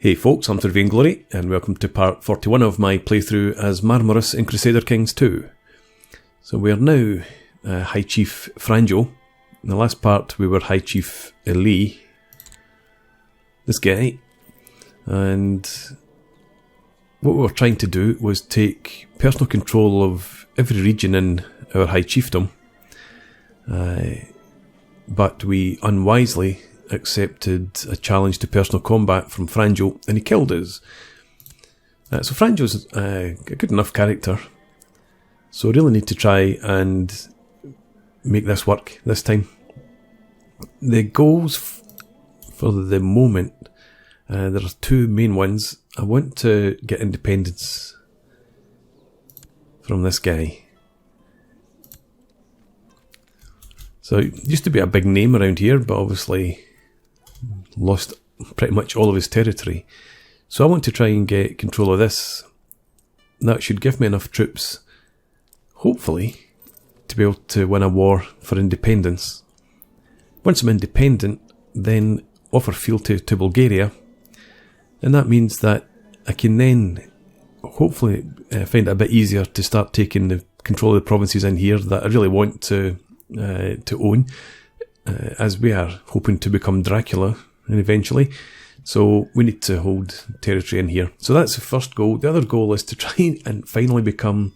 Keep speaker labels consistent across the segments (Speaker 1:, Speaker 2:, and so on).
Speaker 1: Hey folks, I'm Vainglory, and welcome to part 41 of my playthrough as Marmaros in Crusader Kings II. So we are now High Chief Franjo. In the last part we were High Chief Lee, this guy, and what we were trying to do was take personal control of every region in our High Chiefdom, but we unwisely accepted a challenge to personal combat from Franjo, and he killed us. So Franjo's a good enough character, so we really need to try and make this work this time. The goals for the moment, there are two main ones. I want to get independence from this guy. So he used to be a big name around here, but obviously lost pretty much all of his territory. So I want to try and get control of this. That should give me enough troops, hopefully, to be able to win a war for independence. Once I'm independent, then offer field to Bulgaria, and that means that I can then hopefully find it a bit easier to start taking the control of the provinces in here that I really want to own, as we are hoping to become Dracula and eventually. So we need to hold territory in here. So that's the first goal. The other goal is to try and finally become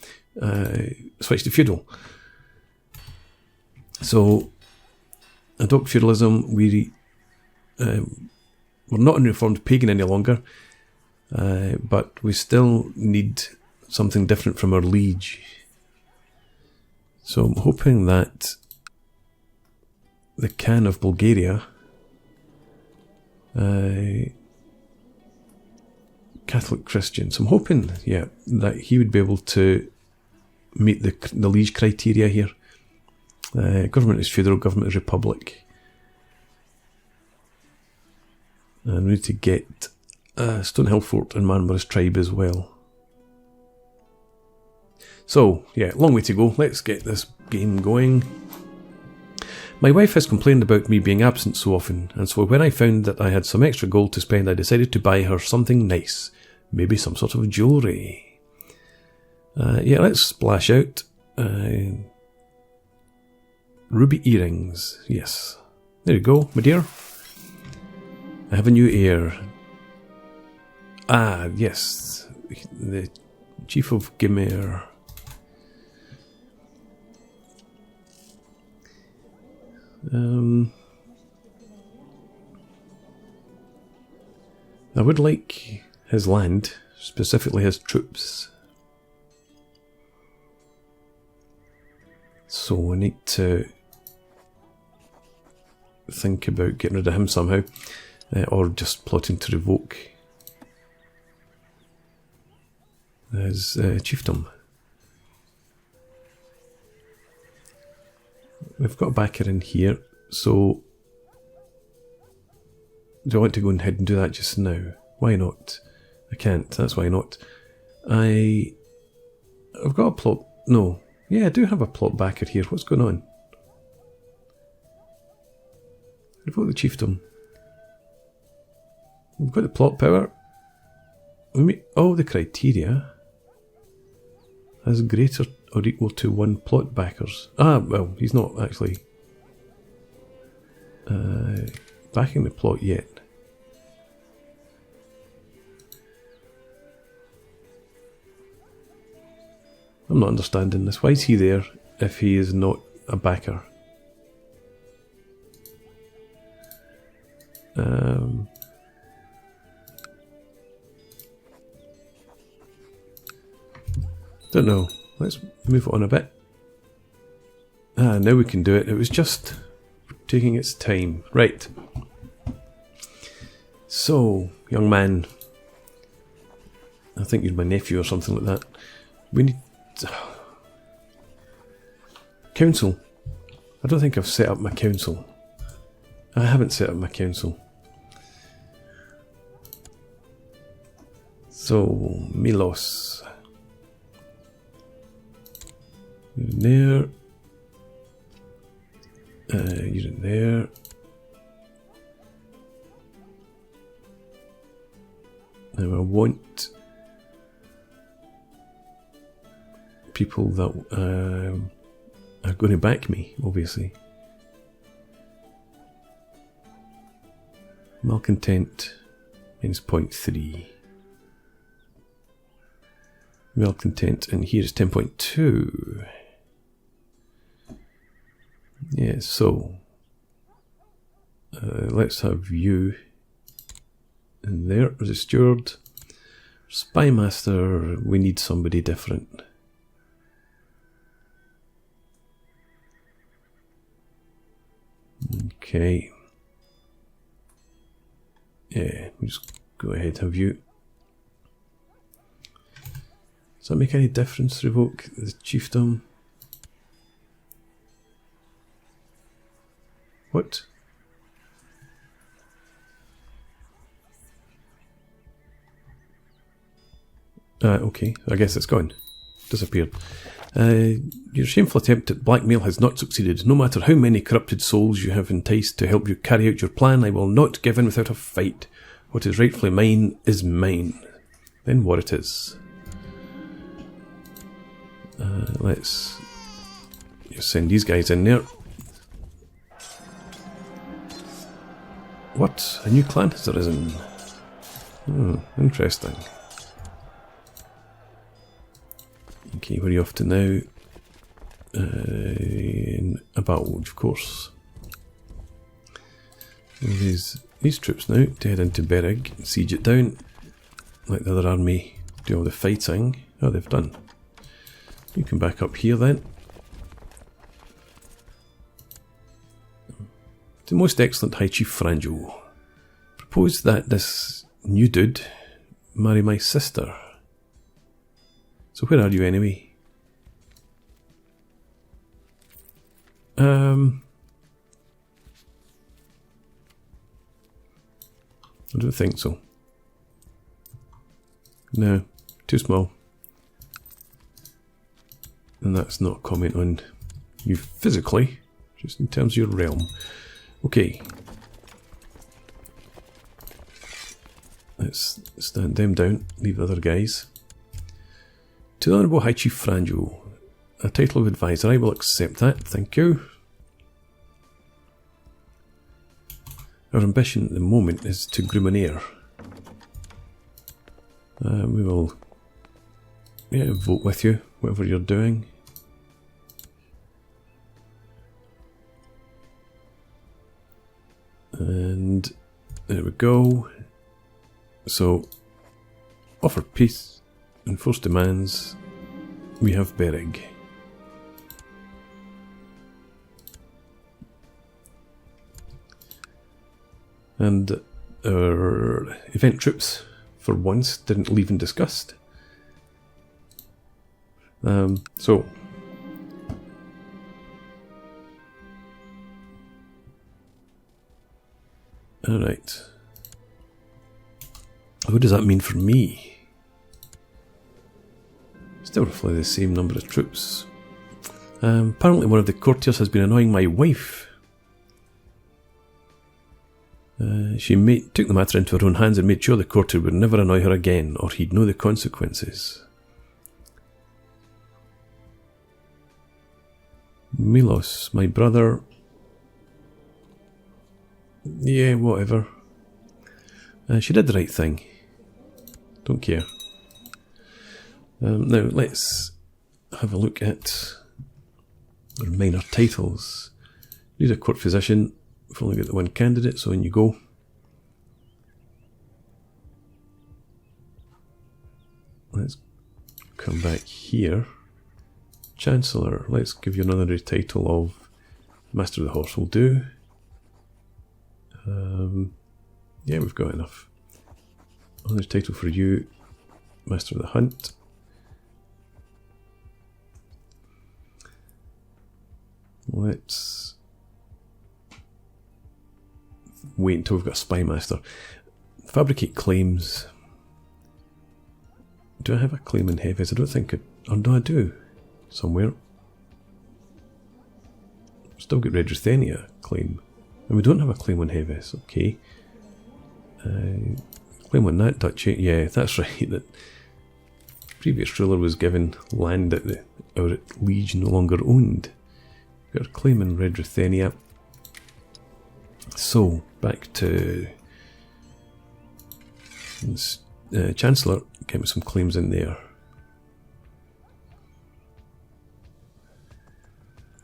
Speaker 1: switch to feudal. So adopt feudalism. We're not an reformed pagan any longer, but we still need something different from our liege. So I'm hoping that the Khan of Bulgaria, Catholic Christian, so I'm hoping, that he would be able to meet the liege criteria here. Government is feudal, government is republic. And we need to get Stonehill Fort and Marmaros tribe as well. So, long way to go. Let's get this game going. My wife has complained about me being absent so often, and so when I found that I had some extra gold to spend, I decided to buy her something nice. Maybe some sort of jewellery. Let's splash out. Ruby earrings. Yes. There you go, my dear. I have a new heir. Ah, yes. The Chief of Marmaros. I would like his land, specifically his troops. So I need to think about getting rid of him somehow, or just plotting to revoke his chiefdom. We've got a backer in here, so do I want to go ahead and do that just now? Why not? I can't, that's why not. I've got a plot, no. Yeah, I do have a plot backer here. What's going on? Revoke the chiefdom. We've got the plot power. The criteria has greater or equal to 1 plot backers. Well, he's not actually backing the plot yet. I'm not understanding this. Why is he there if he is not a backer? Don't know. Let's move on a bit. Now we can do it. It was just taking its time. Right. So, young man. I think you're my nephew or something like that. We need... Council. I don't think I've set up my council. I haven't set up my council. So, Milos. You're in there. You're in there. Now I want people that are going to back me, obviously. Malcontent minus 0.3. Malcontent, and here's 10.2. Yeah, so let's have you in there as a steward. Spy master, we need somebody different. Okay. Yeah, we just go ahead, have you. Does that make any difference? Revoke the chiefdom. What? Okay, I guess it's gone. Disappeared. Your shameful attempt at blackmail has not succeeded. No matter how many corrupted souls you have enticed to help you carry out your plan, I will not give in without a fight. What is rightfully mine is mine. Then what it is. Let's just send these guys in there. What? A new clan has arisen. Interesting. Okay, where are you off to now? A battle, of course. These troops now to head into Berrig and siege it down. Let the other army do all the fighting. Oh, they've done. You can back up here then. The most excellent High Chief Franjo. Propose that this new dude marry my sister. So where are you anyway? I don't think so. No, too small. And that's not a comment on you physically, just in terms of your realm. Okay. Let's stand them down, leave the other guys. To the Honourable High Chief Franjo, a title of advisor, I will accept that, thank you. Our ambition at the moment is to groom an heir. We will vote with you, whatever you're doing. And there we go. So, offer peace, enforce demands. We have Berrig. And our event troops, for once, didn't leave in disgust. So, alright. What does that mean for me? Still roughly the same number of troops. Apparently one of the courtiers has been annoying my wife. She took the matter into her own hands and made sure the courtier would never annoy her again, or he'd know the consequences. Milos, my brother. Yeah, whatever. She did the right thing. Don't care. Now, let's have a look at our minor titles. Use a court physician. We've only got the one candidate, so in you go. Let's come back here. Chancellor, let's give you another title of Master of the Horse will do. Yeah, we've got enough. Another title for you, Master of the Hunt. Let's wait until we've got a Spy Master. Fabricate claims. Do I have a claim in Heavies? I don't think it... Oh no, I do. Somewhere. Still got Red Ruthenia claim. And we don't have a claim on Heavies. Okay. Claim on that duchy. Yeah, that's right. That previous ruler was given land that our liege no longer owned. We've got a claim in Red Ruthenia. So, back to Chancellor, get me some claims in there.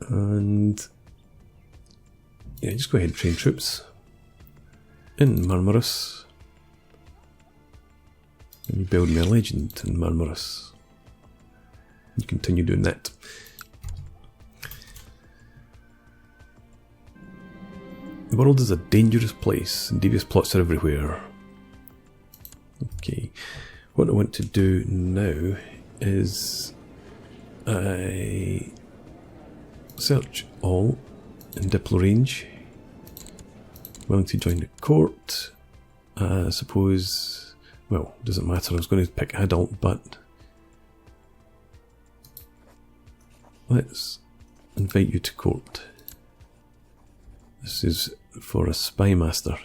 Speaker 1: And yeah, just go ahead and train troops in Marmaros. And you build me a legend in Marmaros. You continue doing that. The world is a dangerous place, and devious plots are everywhere. Okay, what I want to do now is I search all in Diplo range. Willing to join the court. I suppose, well, doesn't matter, I was going to pick adult, but let's invite you to court. This is for a spy master.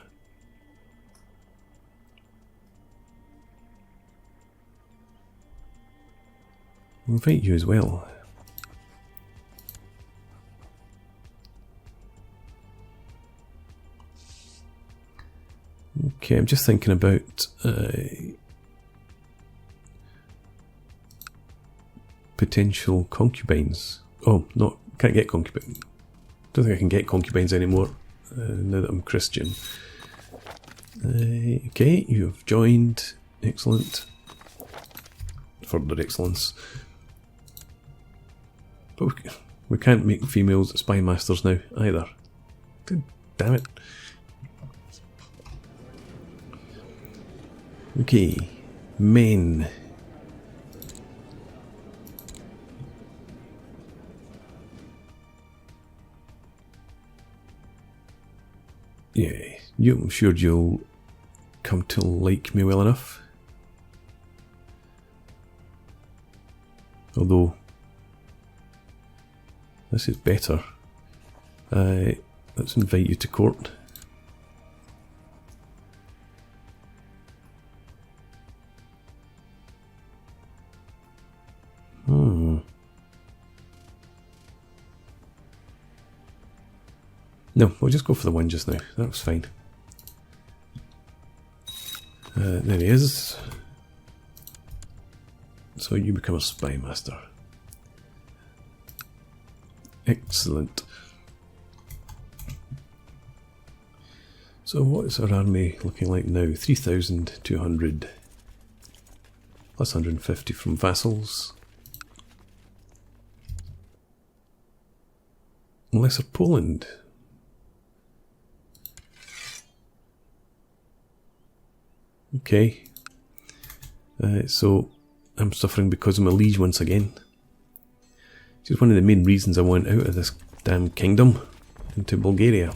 Speaker 1: I'll invite you as well. Okay, I'm just thinking about potential concubines. Oh, no, can't get concubines. Don't think I can get concubines anymore now that I'm Christian. Okay, you have joined. Excellent. Further excellence. But we can't make females spy masters now either. God damn it. Okay, men. Yeah, I'm sure you'll come to like me well enough. Although, this is better. Let's invite you to court. No, we'll just go for the one just now. That was fine. There he is. So you become a spy master. Excellent. So what is our army looking like now? 3,200 plus 150 from vassals. Lesser Poland. Okay. So I'm suffering because I'm a liege once again. This is one of the main reasons I want out of this damn kingdom into Bulgaria.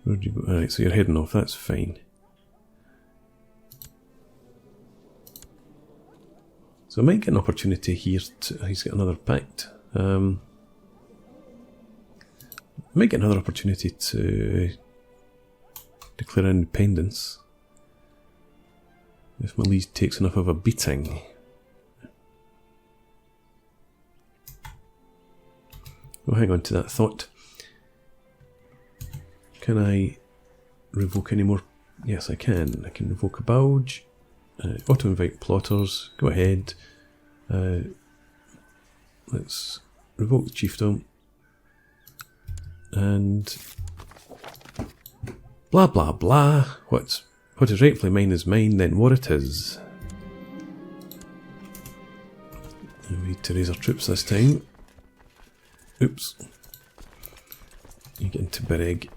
Speaker 1: Where'd you go? Alright, so you're heading off, that's fine. So I might get an opportunity here to... He's got another pact. I might get another opportunity to declare independence if my liege takes enough of a beating. Well, hang on to that thought. Can I revoke any more? Yes, I can. I can revoke a Bauge. Auto-invite plotters. Go ahead. Let's revoke the chiefdom. And blah blah blah. What is rightfully mine is mine, then what it is. We need to raise our troops this time. Oops. You get into Bereg.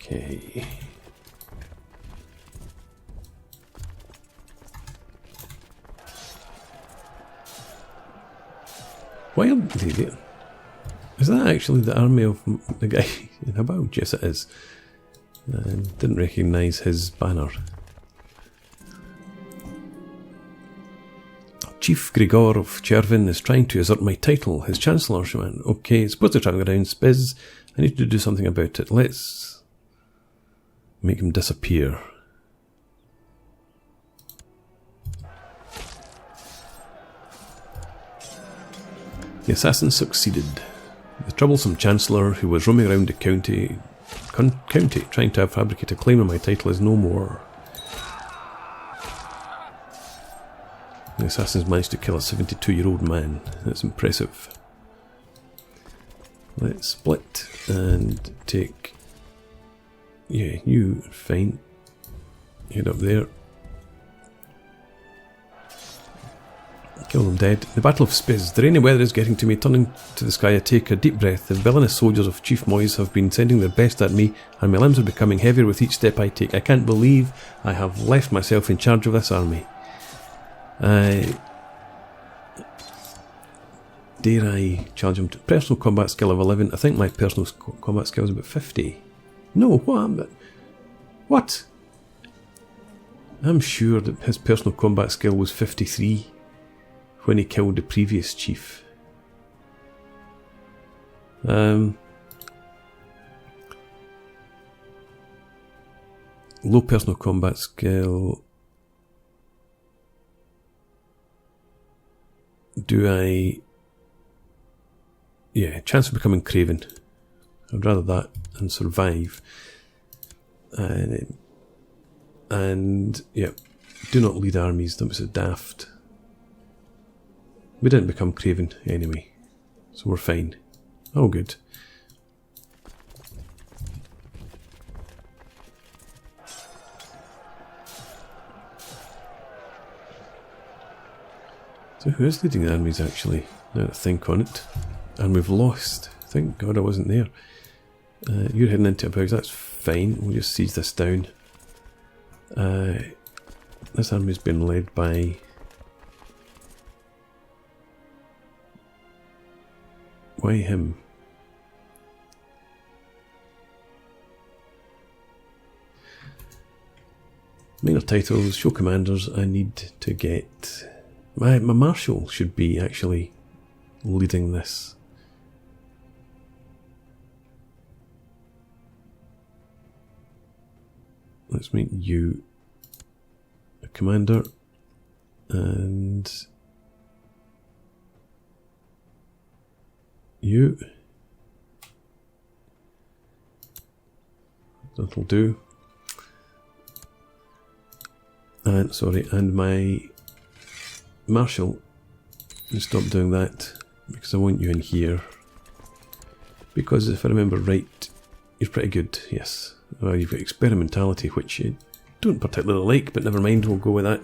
Speaker 1: Okay. Wild lady. Is that actually the army of the guy in Habauge? Yes, it is. And didn't recognise his banner. Chief Grigor of Chervin is trying to usurp my title. His Chancellor, Shaman. Okay, it's supposed to travel around Spiz. I need to do something about it. Let's make him disappear. The assassin succeeded. The troublesome Chancellor, who was roaming around the county trying to fabricate a claim on my title, is no more. The assassins managed to kill a 72-year-old man. That's impressive. Let's split and take... Yeah, you are fine. Head up there. Kill them dead. The Battle of Spiz. The rainy weather is getting to me. Turning to the sky, I take a deep breath. The villainous soldiers of Chief Moyes have been sending their best at me, and my limbs are becoming heavier with each step I take. I can't believe I have left myself in charge of this army. Dare I challenge him to personal combat skill of 11? I think my personal combat skill is about 50. No, what? I'm sure that his personal combat skill was 53 when he killed the previous chief. Low personal combat skill. Do I... Yeah, chance of becoming craven. I'd rather that and survive. And yeah, do not lead armies. That was a daft. We didn't become craven anyway, so we're fine. Oh, good. So who is leading the armies actually? Now that I think on it. And we've lost. Thank God I wasn't there. You're heading into a base, that's fine. We'll just seize this down. This army's been led by... Why him? Minor titles, show commanders. I need to get... My marshal should be actually leading this. Let's make you a commander, and you. That'll do. And sorry, and my marshal, stop doing that because I want you in here. Because if I remember right, you're pretty good. Yes. Well, you've got experimentality, which you don't particularly like, but never mind, we'll go with that.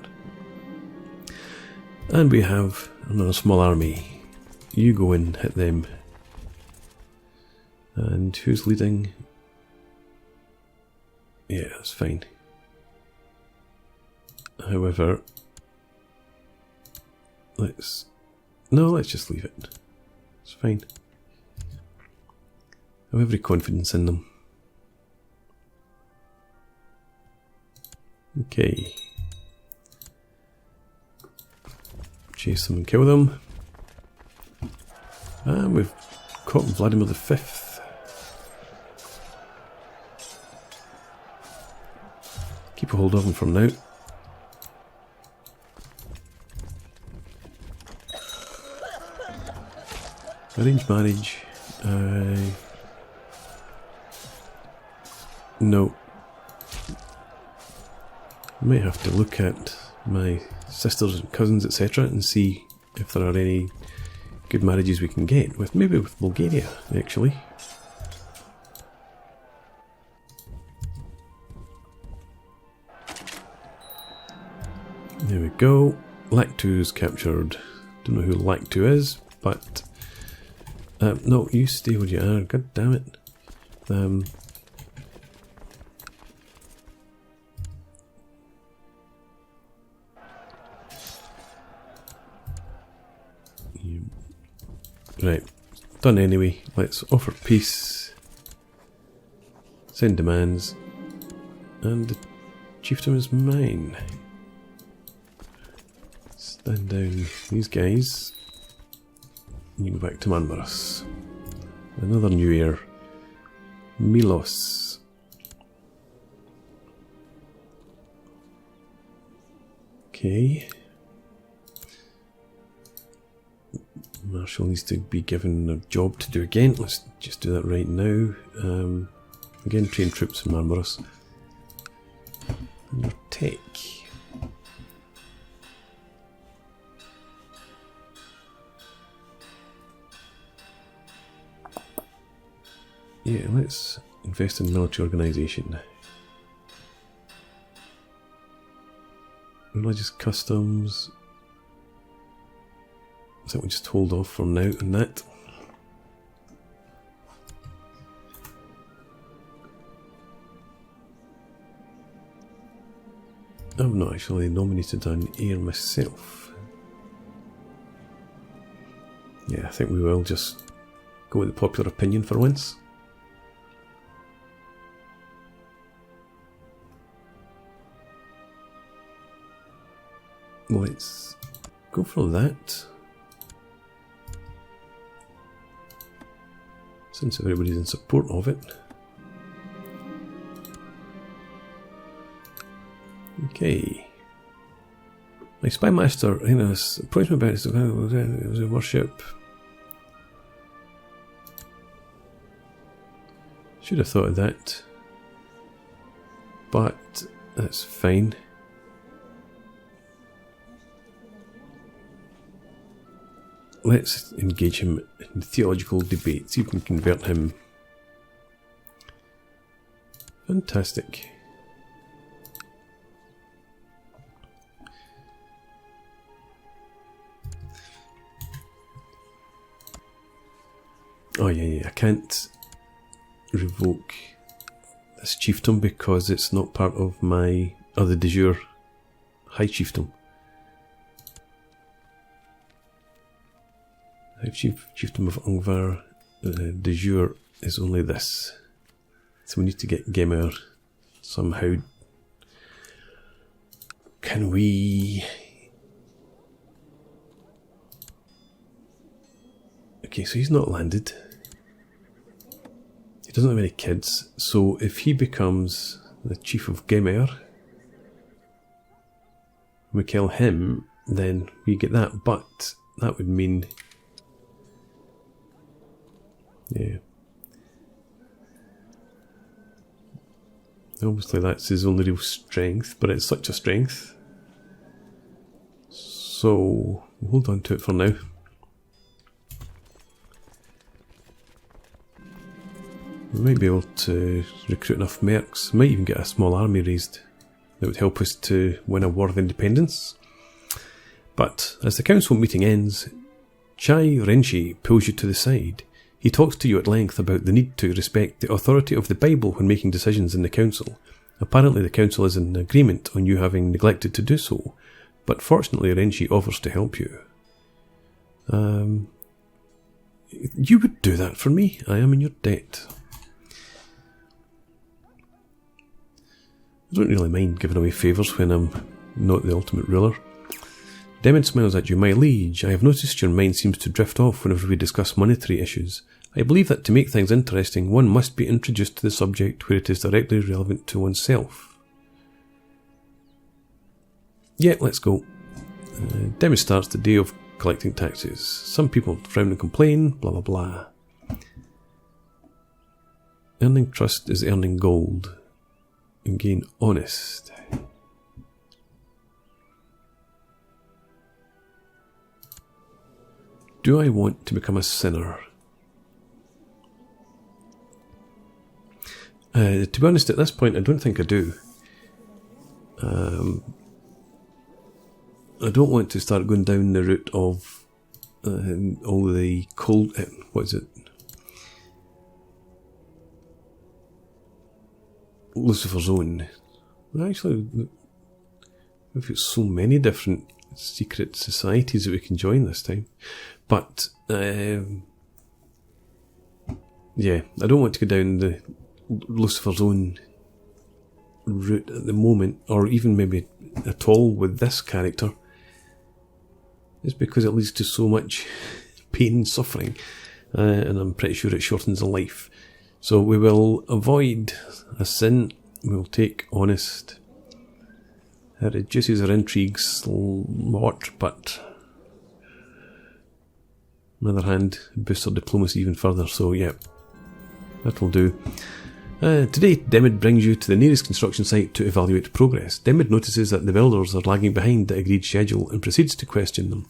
Speaker 1: And we have another small army. You go in, hit them. And who's leading? Yeah, that's fine. However, let's just leave it. It's fine. I have every confidence in them. Okay. Chase them and kill them. And we've caught Vladimir V. Keep a hold of him for now. Arrange marriage. No. I might have to look at my sisters and cousins, etc., and see if there are any good marriages we can get with, maybe with Bulgaria, actually. There we go. Lactu is captured. Don't know who Lactu is, but no, you stay where you are. God damn it. Right, done anyway. Let's offer peace. Send demands. And the chiefdom is mine. Stand down these guys. And you go back to Marmaros. Another new heir. Milos. Okay. Marshal needs to be given a job to do again. Let's just do that right now. Again, train troops in Marmaros. And your tech. Yeah, let's invest in military organisation. Religious customs. I think we'll just hold off for now on that. I've not actually nominated an heir myself. Yeah, I think we will just go with the popular opinion for once. Let's go for that. Since everybody's in support of it. Okay. My spy master, you know, approached me about it was a worship. Should have thought of that. But that's fine. Let's engage him in theological debate, see if we can convert him. Fantastic. Oh yeah, I can't revoke this chiefdom because it's not part of my other de jure high chiefdom. Chiefdom of Angvar de jure is only this. So we need to get Gemer somehow. Can we... Okay, so he's not landed. He doesn't have any kids. So if he becomes the Chief of Gemer, we kill him, then we get that. But that would mean... Yeah. Obviously that's his only real strength, but it's such a strength. So, we'll hold on to it for now. We might be able to recruit enough mercs, might even get a small army raised that would help us to win a war of independence. But as the council meeting ends, Chai Renshi pulls you to the side. He talks to you at length about the need to respect the authority of the Bible when making decisions in the council. Apparently the council is in agreement on you having neglected to do so, but fortunately Renshi offers to help you. You would do that for me. I am in your debt. I don't really mind giving away favours when I'm not the ultimate ruler. Demon smiles at you. My liege, I have noticed your mind seems to drift off whenever we discuss monetary issues. I believe that to make things interesting, one must be introduced to the subject where it is directly relevant to oneself. Yeah, let's go. Demi starts the day of collecting taxes. Some people frown and complain, blah blah blah. Earning trust is earning gold. And gain honest. Do I want to become a sinner? To be honest, at this point, I don't think I do. I don't want to start going down the route of all the cold... what is it? Lucifer's Own. Actually, we've got so many different secret societies that we can join this time. But, yeah, I don't want to go down the Lucifer's Own route at the moment, or even maybe at all with this character, is because it leads to so much pain and suffering, and I'm pretty sure it shortens a life. So we will avoid a sin, we'll take honest. It reduces our intrigues somewhat, but on the other hand, boosts our diplomacy even further, so yeah, that'll do. Today, Demid brings you to the nearest construction site to evaluate progress. Demid notices that the builders are lagging behind the agreed schedule and proceeds to question them.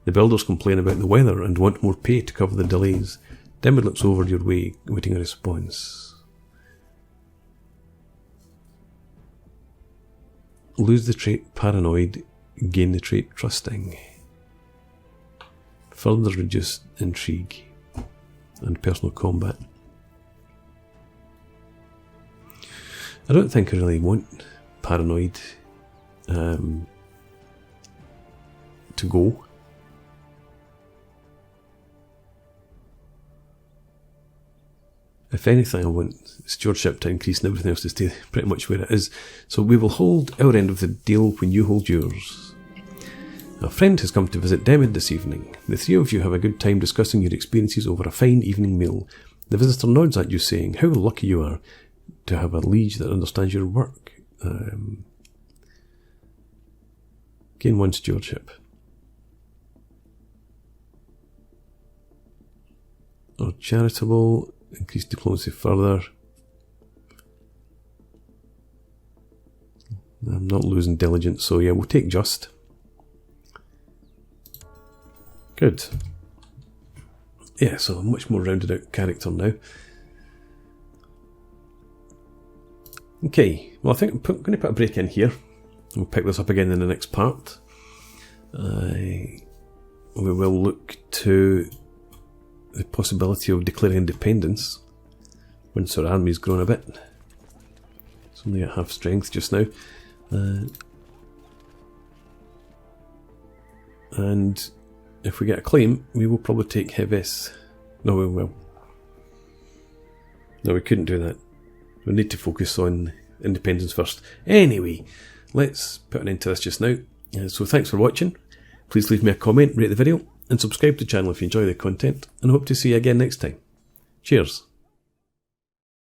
Speaker 1: The builders complain about the weather and want more pay to cover the delays. Demid looks over your way, waiting a response. Lose the trait Paranoid, gain the trait Trusting. Further reduce intrigue and personal combat. I don't think I really want Paranoid to go. If anything, I want stewardship to increase and everything else to stay pretty much where it is. So we will hold our end of the deal when you hold yours. A friend has come to visit Demid this evening. The three of you have a good time discussing your experiences over a fine evening meal. The visitor nods at you, saying, "How lucky you are to have a liege that understands your work." Gain 1 stewardship. Or charitable, increase diplomacy further. I'm not losing diligence, so yeah, we'll take just. Good. Yeah, so a much more rounded out character now. Okay, well I think I'm going to put a break in here. We'll pick this up again in the next part. We will look to the possibility of declaring independence once our army's grown a bit. It's only at half strength just now. And if we get a claim, we will probably take Heves. No, we will. No, we couldn't do that. We need to focus on independence first. Anyway, let's put an end to this just now. So thanks for watching. Please leave me a comment, rate the video, and subscribe to the channel if you enjoy the content, and I hope to see you again next time. Cheers.